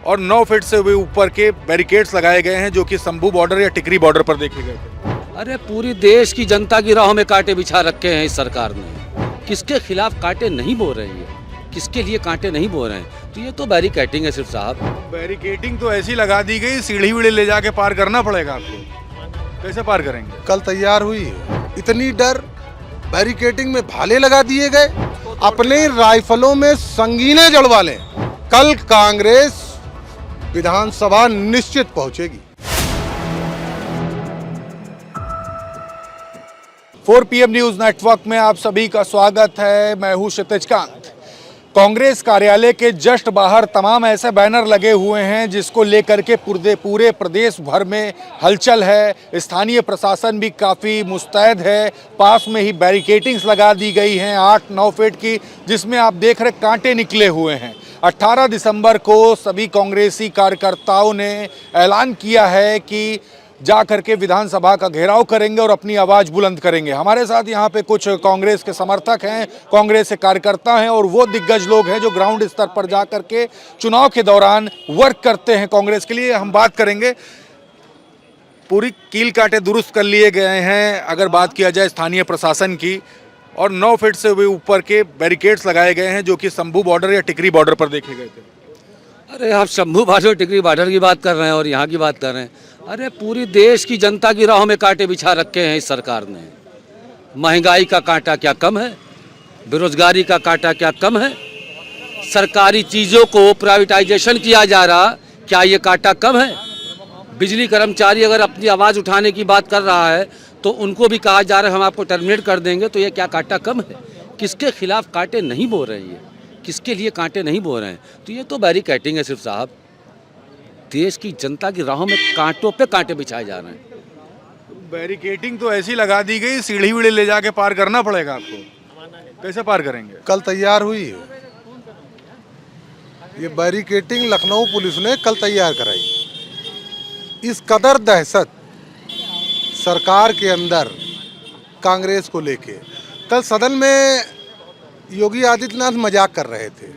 और 9 फीट से भी ऊपर के बैरिकेड्स लगाए गए हैं जो कि शंभू बॉर्डर या टिकरी बॉर्डर पर देखे गए थे। अरे पूरी देश की जनता की राहों में कांटे बिछा रखे हैं इस सरकार ने। किसके खिलाफ कांटे नहीं बो रही है, किसके लिए कांटे नहीं बो रहे हैं, तो ये तो बैरिकेडिंग है सिर्फ साहब। बैरिकेडिंग तो ऐसी लगा दी गई, सीढ़ी वीढ़ी ले जाके पार करना पड़ेगा आपको। कैसे पार करेंगे? कल तैयार हुई, इतनी डर, बैरिकेडिंग में भाले लगा दिए गए, अपने राइफलों में संगीने जड़वा लें। कल कांग्रेस विधानसभा निश्चित पहुंचेगी। 4 PM न्यूज नेटवर्क में आप सभी का स्वागत है। मैं हूं क्षितिज कांत। कांग्रेस कार्यालय के जस्ट बाहर तमाम ऐसे बैनर लगे हुए हैं जिसको लेकर के पूरे प्रदेश भर में हलचल है। स्थानीय प्रशासन भी काफ़ी मुस्तैद है। पास में ही बैरिकेडिंग्स लगा दी गई हैं 8-9 फीट की, जिसमें आप देख रहे कांटे निकले हुए हैं। 18 दिसंबर को सभी कांग्रेसी कार्यकर्ताओं ने ऐलान किया है कि जा करके विधानसभा का घेराव करेंगे और अपनी आवाज़ बुलंद करेंगे। हमारे साथ यहाँ पे कुछ कांग्रेस के समर्थक हैं, कांग्रेस के कार्यकर्ता हैं और वो दिग्गज लोग हैं जो ग्राउंड स्तर पर जा करके चुनाव के दौरान वर्क करते हैं कांग्रेस के लिए। हम बात करेंगे। पूरी कील कांटे दुरुस्त कर लिए गए हैं अगर बात किया जाए स्थानीय प्रशासन की, और 9 फीट से भी ऊपर के बैरिकेड्स लगाए गए हैं जो कि शंभू बॉर्डर या टिकरी बॉर्डर पर देखे गए थे। अरे आप शंभू बॉर्डर टिकरी बॉर्डर की बात कर रहे हैं और यहाँ की बात कर रहे हैं। अरे पूरी देश की जनता की राहों में कांटे बिछा रखे हैं इस सरकार ने। महंगाई का कांटा क्या कम है, बेरोजगारी का कांटा क्या कम है, सरकारी चीज़ों को प्राइवेटाइजेशन किया जा रहा, क्या ये कांटा कम है? बिजली कर्मचारी अगर अपनी आवाज़ उठाने की बात कर रहा है तो उनको भी कहा जा रहा है हम आपको टर्मिनेट कर देंगे, तो ये क्या कांटा कम है? किसके खिलाफ कांटे नहीं बो रही है, किसके लिए कांटे नहीं बो रहे हैं, तो ये तो बैरिकेडिंग है सिर्फ साहब। देश की जनता की राहों में कांटों पे कांटे बिछाए जा रहे हैं। बैरिकेडिंग तो ऐसी लगा दी गई, सीढ़ी वीढ़ी ले जाके पार करना पड़ेगा आपको। कैसे पार करेंगे? कल तैयार हुई, ये बैरिकेडिंग लखनऊ पुलिस ने कल तैयार कराई। इस कदर दहशत सरकार के अंदर कांग्रेस को लेके, कल सदन में योगी आदित्यनाथ मजाक कर रहे थे,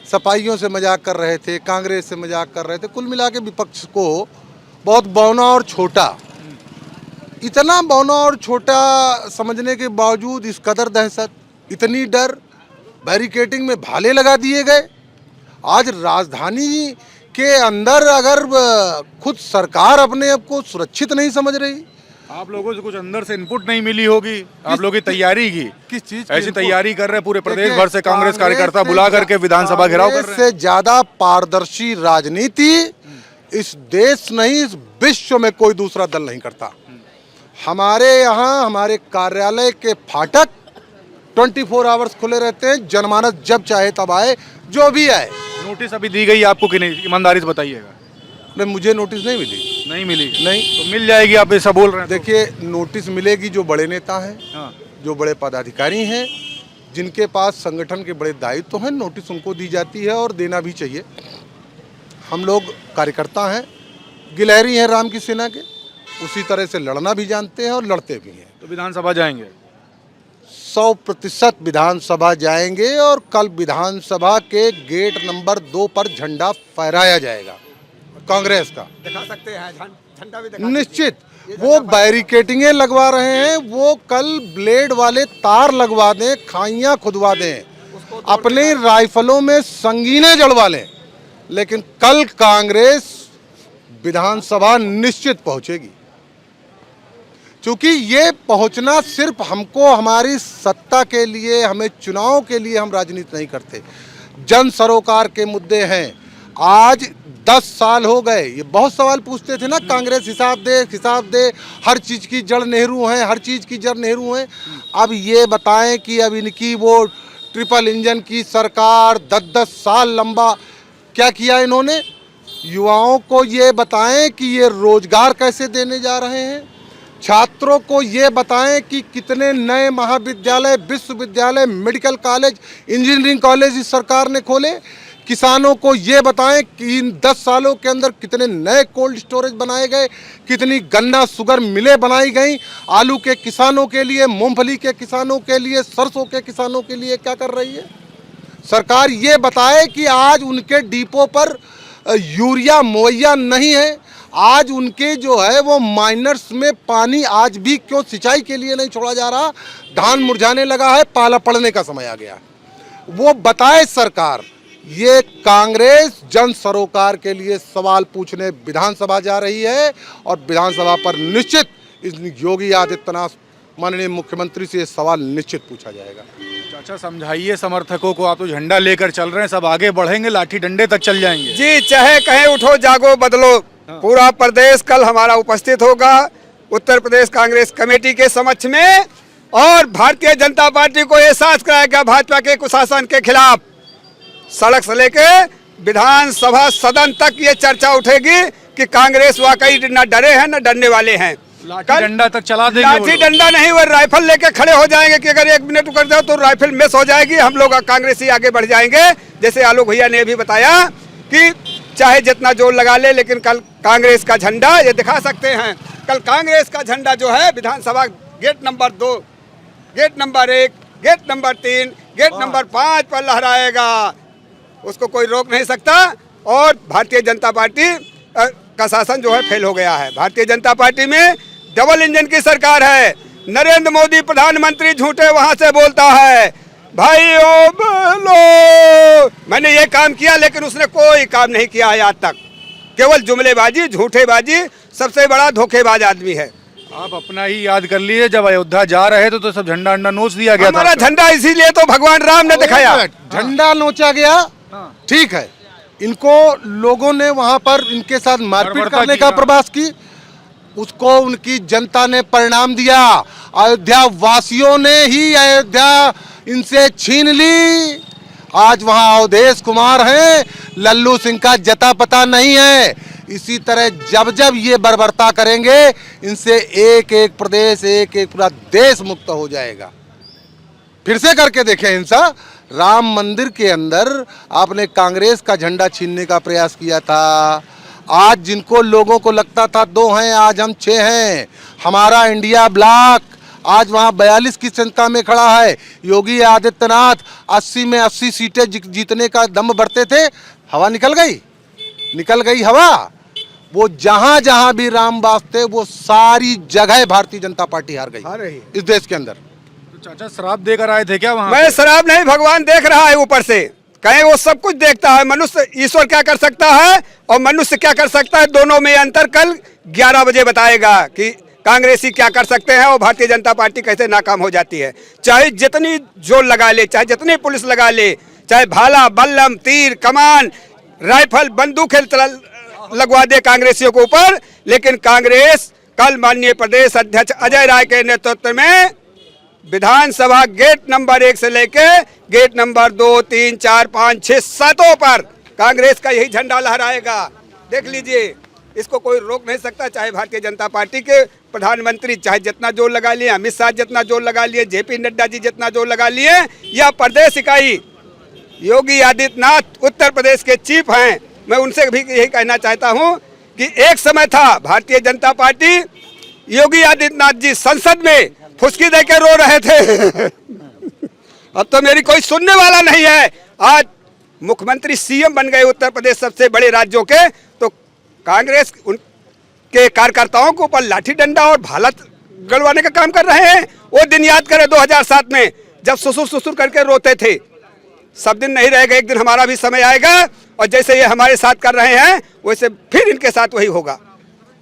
सपाइयों से मजाक कर रहे थे, कांग्रेस से मजाक कर रहे थे। कुल मिला के विपक्ष को बहुत बौना और छोटा, इतना बौना और छोटा समझने के बावजूद इस कदर दहशत, इतनी डर, बैरिकेडिंग में भाले लगा दिए गए। आज राजधानी के अंदर अगर खुद सरकार अपने आप को सुरक्षित नहीं समझ रही, आप लोगों से कुछ अंदर से इनपुट नहीं मिली होगी? आप लोगों की तैयारी की, किस चीज ऐसी तैयारी कर रहे हैं? पूरे प्रदेश भर से कांग्रेस कार्यकर्ता बुला करके विधानसभा घेराव कर रहे हैं। से ज्यादा पारदर्शी राजनीति इस देश नहीं, इस विश्व में कोई दूसरा दल नहीं करता। हमारे यहाँ हमारे कार्यालय के फाटक 24 आवर्स खुले रहते हैं। जनमानस जब चाहे तब आए, जो भी आए। नोटिस अभी दी गई आपको कि नहीं? ईमानदारी से बताइएगा। नहीं, मुझे नोटिस नहीं मिली। नहीं मिली? नहीं। तो मिल जाएगी, आप ऐसा बोल रहे हैं? देखिए, नोटिस मिलेगी जो बड़े नेता हैं, जो बड़े पदाधिकारी हैं, जिनके पास संगठन के बड़े दायित्व हैं, नोटिस उनको दी जाती है और देना भी चाहिए। हम लोग कार्यकर्ता हैं, गिलहरी हैं राम की सेना के, उसी तरह से लड़ना भी जानते हैं और लड़ते भी हैं। तो विधानसभा जाएंगे? 100% विधानसभा जाएंगे और कल विधानसभा के गेट नंबर 2 पर झंडा फहराया जाएगा कांग्रेस का। दिखा सकते हैं झंडा भी निश्चित। वो बैरिकेडिंगें लगवा रहे हैं, वो कल ब्लेड वाले तार लगवा दें, खाइयां खुदवा दें, अपने राइफलों में संगीने जड़वा लें, लेकिन कल कांग्रेस विधानसभा निश्चित पहुंचेगी। क्योंकि ये पहुंचना सिर्फ हमको हमारी सत्ता के लिए, हमें चुनाव के लिए हम राजनीति नहीं करते। जन सरोकार के मुद्दे हैं। आज 10 साल हो गए, ये बहुत सवाल पूछते थे ना, कांग्रेस हिसाब दे, हर चीज़ की जड़ नेहरू हैं, हर चीज़ की जड़ नेहरू हैं। अब ये बताएं कि अब इनकी वो ट्रिपल इंजन की सरकार 10-10 साल लंबा क्या किया इन्होंने? युवाओं को ये बताएं कि ये रोजगार कैसे देने जा रहे हैं। छात्रों को ये बताएं कि कितने नए महाविद्यालय, विश्वविद्यालय, मेडिकल कॉलेज, इंजीनियरिंग कॉलेज इस सरकार ने खोले। किसानों को ये बताएं कि इन 10 सालों के अंदर कितने नए कोल्ड स्टोरेज बनाए गए, कितनी गन्ना शुगर मिलें बनाई गई, आलू के किसानों के लिए, मूंगफली के किसानों के लिए, सरसों के किसानों के लिए क्या कर रही है सरकार। ये बताए कि आज उनके डिपो पर यूरिया मुहैया नहीं है। आज उनके जो है वो माइनर्स में पानी आज भी क्यों सिंचाई के लिए नहीं छोड़ा जा रहा? धान मुरझाने लगा है, पाला पड़ने का समय आ गया। वो बताए सरकार। ये कांग्रेस जन सरोकार के लिए सवाल पूछने विधानसभा जा रही है और विधानसभा पर निश्चित इस योगी आदित्यनाथ माननीय मुख्यमंत्री से ये सवाल निश्चित पूछा जाएगा। चाचा समझाइए समर्थकों को, आप तो झंडा लेकर चल रहे हैं, सब आगे बढ़ेंगे, लाठी डंडे तक चल जाएंगे। जी, चाहे कहें उठो जागो बदलो, पूरा प्रदेश कल हमारा उपस्थित होगा उत्तर प्रदेश कांग्रेस कमेटी के समक्ष में और भारतीय जनता पार्टी को एहसास कराएगा भाजपा के कुशासन के खिलाफ। सड़क से लेके विधानसभा सदन तक ये चर्चा उठेगी कि कांग्रेस वाकई न डरे हैं न डरने वाले हैं। लाठी डंडा तक चला देंगे। लाठी डंडा नहीं, वो राइफल लेके खड़े हो जाएंगे कि अगर 1 मिनट कर जाओ तो राइफल मिस हो जाएगी, हम लोग कांग्रेसी आगे बढ़ जाएंगे। जैसे आलोक भैया ने भी बताया कि चाहे जितना जोर लगा ले, लेकिन कल कांग्रेस का झंडा ये दिखा सकते हैं। कल कांग्रेस का झंडा जो है विधानसभा gate number 2, gate number 1, gate number 3, gate number 5 पर लहराएगा। उसको कोई रोक नहीं सकता। और भारतीय जनता पार्टी का शासन जो है फेल हो गया है। भारतीय जनता पार्टी में डबल इंजन की सरकार है। नरेंद्र मोदी प्रधानमंत्री झूठे वहां से बोलता है, भाइयों बोलो मैंने ये काम किया, लेकिन उसने कोई काम नहीं किया है आज तक। केवल जुमलेबाजी, झूठेबाजी, सबसे बड़ा धोखेबाज आदमी है। आप अपना ही याद कर लीजिए, जब अयोध्या जा रहे थे तो सब झंडा अंडा नोच दिया गया था। हमारा झंडा इसीलिए तो भगवान राम ने दिखाया। झंडा नोचा गया, ठीक है। इनको लोगों ने वहां पर इनके साथ मारपीट करने का प्रयास की, उसको उनकी जनता ने परिणाम दिया। अयोध्या वासियों ने ही अयोध्या इनसे छीन ली। आज वहां अवधेश कुमार हैं, लल्लू सिंह का जता पता नहीं है। इसी तरह जब जब ये बर्बरता करेंगे, इनसे एक एक प्रदेश, एक एक पूरा देश मुक्त हो जाएगा। फिर से करके देखें हिंसा। राम मंदिर के अंदर आपने कांग्रेस का झंडा छीनने का प्रयास किया था। आज जिनको लोगों को लगता था 2 हैं, आज हम 6 हैं। हमारा इंडिया ब्लॉक आज वहाँ 42 की संख्या में खड़ा है। योगी आदित्यनाथ 80 में 80 सीटें जीतने का दम भरते थे, हवा निकल गई हवा। वो जहाँ जहाँ भी रामबास थे, वो सारी जगह भारतीय जनता पार्टी हार गई इस देश के अंदर। चाचा शराब देकर आए थे क्या वहाँ? मैं शराब नहीं, भगवान देख रहा है ऊपर से। कहीं वो सब कुछ देखता है। मनुष्य, ईश्वर क्या कर सकता है और मनुष्य क्या कर सकता है, दोनों में अंतर कल 11 बजे बताएगा कि कांग्रेसी क्या कर सकते हैं और भारतीय जनता पार्टी कैसे नाकाम हो जाती है। चाहे जितनी जोर लगा ले, चाहे जितनी पुलिस लगा ले, चाहे भाला, बल्लम, तीर, कमान, राइफल, बंदूक लगवा दे कांग्रेसियों के ऊपर, लेकिन कांग्रेस कल माननीय प्रदेश अध्यक्ष अजय राय के नेतृत्व में विधानसभा गेट नंबर 1 से लेके गेट नंबर 2, 3, 4, 5, 6, 7 पर कांग्रेस का यही झंडा लहराएगा। देख लीजिए, इसको कोई रोक नहीं सकता। चाहे भारतीय जनता पार्टी के प्रधानमंत्री चाहे जितना जोर लगा लिए, अमित शाह जितना जोर लगा लिए, जेपी नड्डा जी जितना जोर लगा लिए, या प्रदेश इकाई योगी आदित्यनाथ उत्तर प्रदेश के चीफ हैं, मैं उनसे भी यही कहना चाहता हूं कि एक समय था भारतीय जनता पार्टी, योगी आदित्यनाथ जी संसद में फुसकी देके रो रहे थे। अब तो मेरी कोई सुनने वाला नहीं है। आज मुख्यमंत्री सीएम बन गए उत्तर प्रदेश सबसे बड़े राज्यों के, तो कांग्रेस उनके कार्यकर्ताओं को ऊपर लाठी डंडा और भाला गड़वाने का काम कर रहे हैं। वो दिन याद करें 2007 में जब सुसुर सुसुर करके रोते थे। सब दिन नहीं रहेगा, एक दिन हमारा भी समय आएगा और जैसे ये हमारे साथ कर रहे हैं वैसे फिर इनके साथ वही होगा।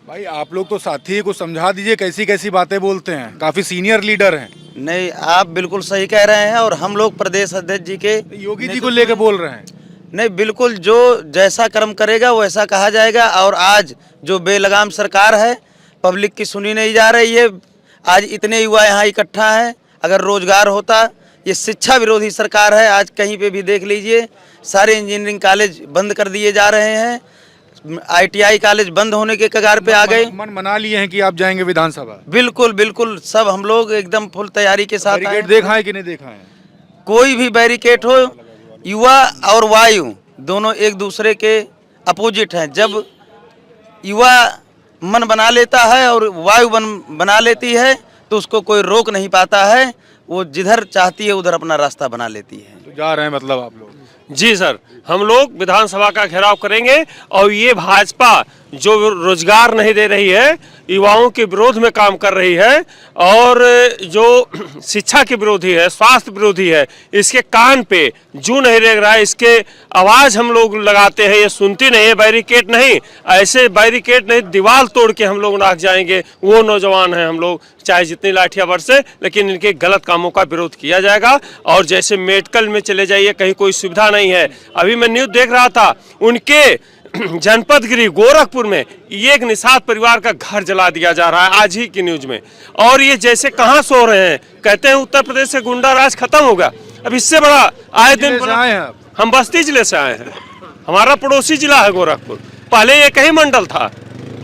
भाई आप लोग तो साथी को समझा दीजिए, कैसी कैसी बातें बोलते हैं, काफी सीनियर लीडर हैं। नहीं, आप बिल्कुल सही कह रहे हैं और हम लोग प्रदेश अध्यक्ष जी के योगी जी को लेकर बोल रहे हैं। नहीं, बिल्कुल जो जैसा कर्म करेगा वैसा कहा जाएगा। और आज जो बेलगाम सरकार है, पब्लिक की सुनी नहीं जा रही है। आज इतने युवा यहाँ इकट्ठा हैं, अगर रोजगार होता। ये शिक्षा विरोधी सरकार है। आज कहीं पे भी देख लीजिए, सारे इंजीनियरिंग कॉलेज बंद कर दिए जा रहे हैं, ITI कॉलेज बंद होने के कगार पे आ गए। मन मना लिए हैं कि आप जाएंगे विधानसभा? बिल्कुल बिल्कुल, सब हम लोग एकदम फुल तैयारी के साथ आए। देखा है कि नहीं देखा है? कोई भी बैरिकेड हो, युवा और वायु दोनों एक दूसरे के अपोजिट हैं। जब युवा मन बना लेता है और वायु बना लेती है तो उसको कोई रोक नहीं पाता है। वो जिधर चाहती है उधर अपना रास्ता बना लेती है। तो जा रहे हैं मतलब आप लोग? जी सर, हम लोग विधानसभा का घेराव करेंगे और ये भाजपा जो रोजगार नहीं दे रही है, युवाओं के विरोध में काम कर रही है और जो शिक्षा के विरोधी है, स्वास्थ्य विरोधी है, इसके कान पे जू नहीं रेंग रहा है, इसके आवाज़ हम लोग लगाते हैं, ये सुनती नहीं है। बैरिकेड नहीं, ऐसे बैरिकेड नहीं, दीवार तोड़ के हम लोग नाक जाएंगे। वो नौजवान हैं हम लोग, चाहे जितनी लाठियाँ बरसे, लेकिन इनके गलत कामों का विरोध किया जाएगा। और जैसे मेडिकल में चले जाइए, कहीं कोई सुविधा नहीं है। अभी मैं न्यूज़ देख रहा था, उनके जनपद गिरी गोरखपुर में ये एक निषाद परिवार का घर जला दिया जा रहा है आज ही की न्यूज में। और ये जैसे कहाँ सो रहे हैं, कहते हैं उत्तर प्रदेश से गुंडा राज खत्म होगा। अब इससे बड़ा आए दिन हम बस्ती जिले से आए हैं, हमारा पड़ोसी जिला है गोरखपुर। पहले एक ही मंडल था,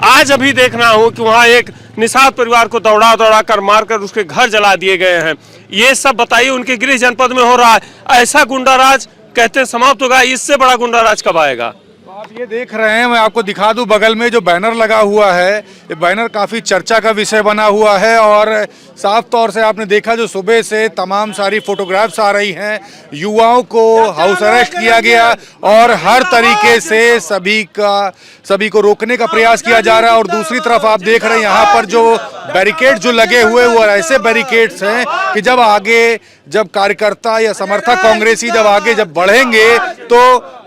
आज अभी देख रहा हूँ कि वहाँ एक निषाद परिवार को दौड़ा दौड़ा कर मारकर उसके घर जला दिए गए हैं। ये सब बताइए उनके गृह जनपद में हो रहा है। ऐसा गुंडा राज कहते हैं समाप्त होगा, इससे बड़ा गुंडा राज कब आएगा? आप ये देख रहे हैं, मैं आपको दिखा दूं, बगल में जो बैनर लगा हुआ है, ये बैनर काफ़ी चर्चा का विषय बना हुआ है। और साफ तौर से आपने देखा जो सुबह से तमाम सारी फोटोग्राफ्स आ रही हैं, युवाओं को हाउस अरेस्ट किया गया और हर तरीके से सभी को रोकने का प्रयास किया जा रहा है। और दूसरी तरफ आप देख रहे हैं यहाँ पर जो बैरिकेड जो लगे हुए वो ऐसे बैरिकेड्स हैं कि जब कार्यकर्ता या समर्थक कांग्रेसी जब बढ़ेंगे तो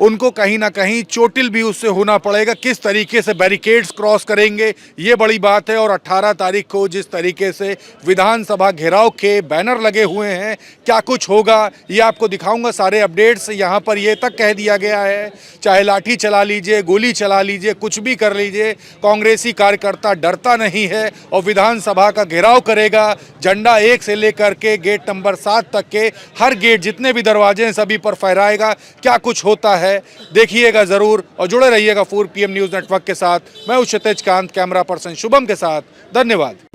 उनको कहीं ना कहीं चोटिल भी उससे होना पड़ेगा। किस तरीके से बैरिकेड्स क्रॉस करेंगे ये बड़ी बात है। और 18 तारीख को जिस तरीके से विधानसभा घेराव के बैनर लगे हुए हैं, क्या कुछ होगा ये आपको दिखाऊंगा। सारे अपडेट्स यहाँ पर ये तक कह दिया गया है, चाहे लाठी चला लीजिए, गोली चला लीजिए, कुछ भी कर लीजिए, कांग्रेसी कार्यकर्ता डरता नहीं है और विधानसभा का घेराव करेगा। झंडा 1 से लेकर के गेट नंबर 7 तक के हर गेट, जितने भी दरवाजे हैं सभी पर फहराएगा। क्या कुछ होता है देखिएगा ज़रूर और जुड़े रहिएगा 4PM न्यूज़ नेटवर्क के साथ। मैं हूं क्षितिज कांत, कैमरा पर्सन शुभम के साथ। धन्यवाद।